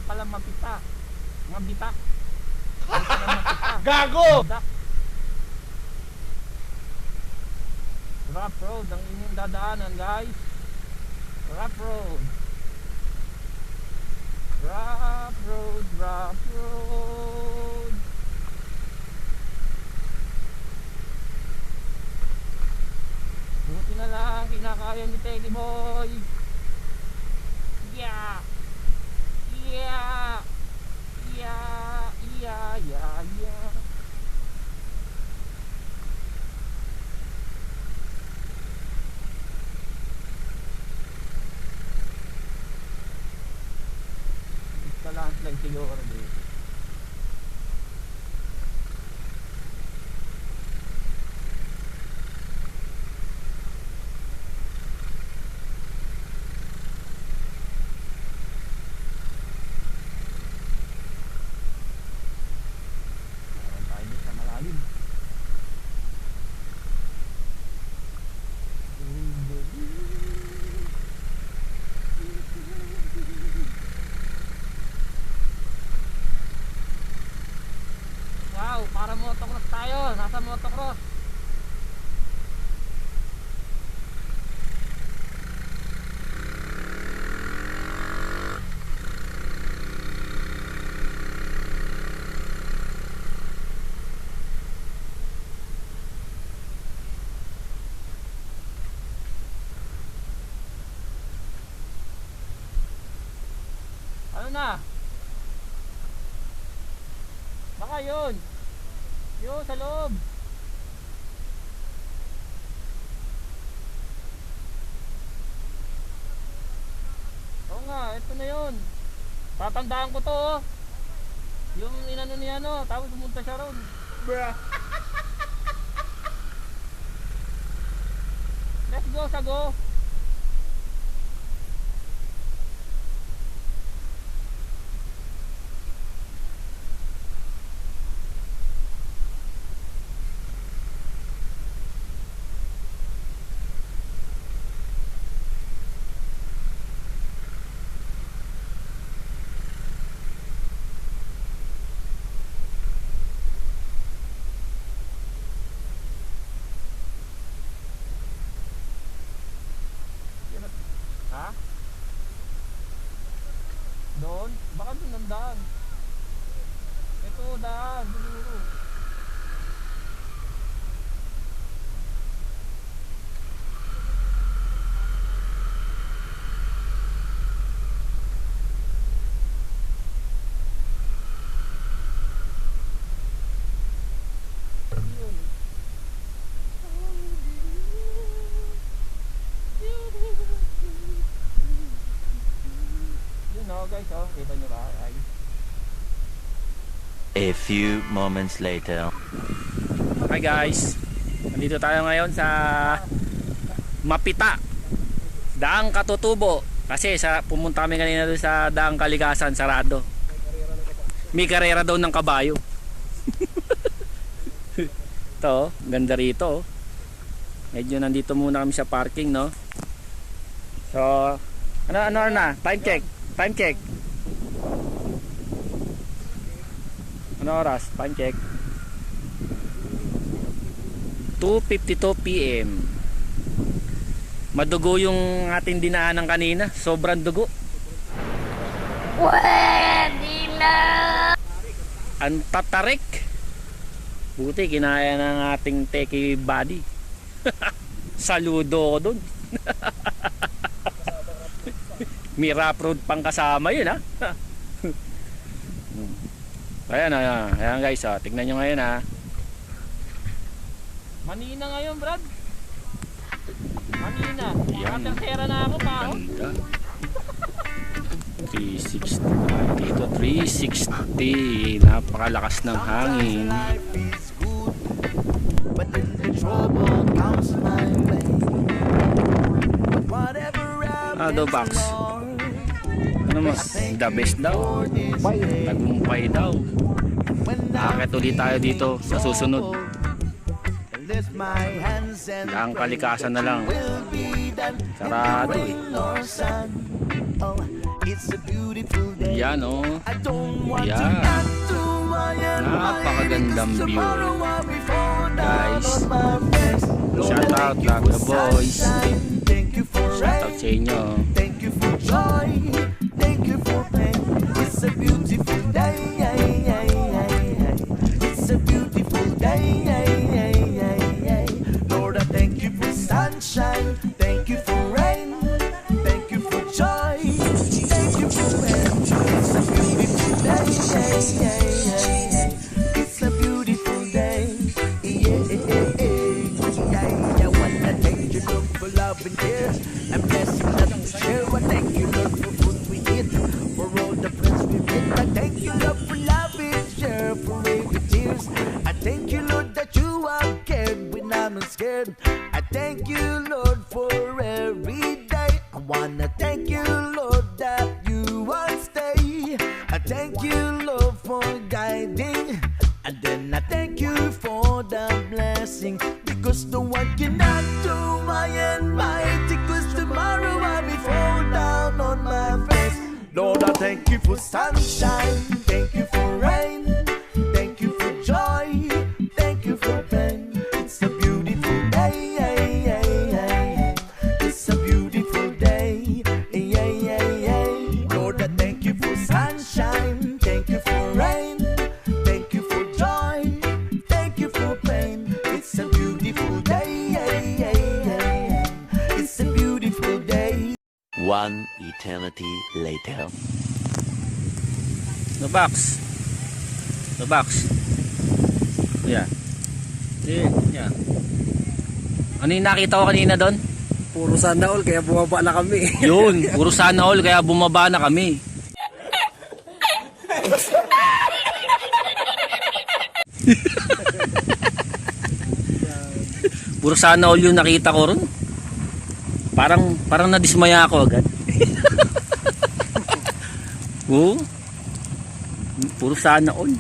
pala mapita. Mabita. Hindi pala mapita. Gago! Mabita. Rough road ang inyong dadaanan, guys. Rough road. Rough road, rough road. Buti na lang kinakaya ni Teddy Boy. Yeah. Yeah. Yeah. Yeah. Yeah. Yeah. Landslide siguro dito. Meron tayo dito sa malalim. Wow, para motocross tayo. Nasa motocross. Ano na? Baka yun. Yun sa loob. Oo nga, ito na yun. Tatandaan ko to, oh. Yung inano niya, no, tapos pumunta siya ron. Bruh. Let's go, Sago. Ha? Doon? Baka doon ang daan. Ito daan, siguro. Yun. Yun o guys, oh, kita nyo ba? Ay. A few moments later. Hi guys, nandito tayo ngayon sa Mapita, Daang Katutubo. Kasi pumunta kami kanina doon sa Daang Kalikasan, sarado. May karera daw ng kabayo. Ito, ganda rito. Medyo nandito muna kami sa parking, no? So, ano na? Time check. Time check. Ano oras? Time check. 2:52 PM. Madugo yung ating dinaanan kanina. Sobrang dugo. Pwede na! Ang tatarik. Buti kinaya ng ating techie body. Saludo ko dun. May rough road pang kasama yun, ha. Ayan, ayan guys, tignan nyo ngayon, ha. Manina ngayon, Brad. Manina. Yan. Tercera na ako pa, oh. Ganda. 360 dito, 360. Napakalakas ng hangin. Box. Ano mas the best daw? Tagumpay daw. Akit ulit tayo dito sa susunod. Daang Kalikasan na lang. Sarado eh. It's a beautiful day. Yan oh. I don't want to Yan. act to my Napakagandang view. tomorrow I'll be falling down Guys, on my face. Lord, shout I out thank you lang for the boys. sunshine. Thank you for Shout out sa rain. inyo. Thank you for joy. Thank you for pain. It's a beautiful day. It's a beautiful day. Lord, I thank you for sunshine. Thank you for rain. Thank you for joy. Thank you for pain. It's a beautiful day. It's a beautiful day. I wanna thank you, Lord, for love and care and blessing that we share. I thank you, Lord, for food we eat, for all the friends we meet. I thank you, Lord, for love and share, for every tears. I thank you, Lord, that you are cared when I'm not scared. I thank you, Lord, for every day. I wanna thank you, Lord, that you won't stay. I thank you, Lord, for guiding. And then I thank you for the blessing. Because no one cannot do my and mighty. Cause tomorrow I'll be fall down on my face. Lord, I thank you for sunshine. Thank you for rain. Thank you for joy. Thank you for pain. It's a beautiful day. It's a beautiful day. Lord, I thank you for sunshine. Thank you for rain. Thank you for joy. Thank you for pain. It's a beautiful day. It's a beautiful day. One eternity later. The box. The box. Yeah. Yeah. Ano yung nakita ko kanina doon? Puro sana all kaya bumaba na kami. Yun, puro sana all kaya bumaba na kami. Puro sana all yung nakita ko ron. Parang nadismaya ako agad. Oo. Puro sana all.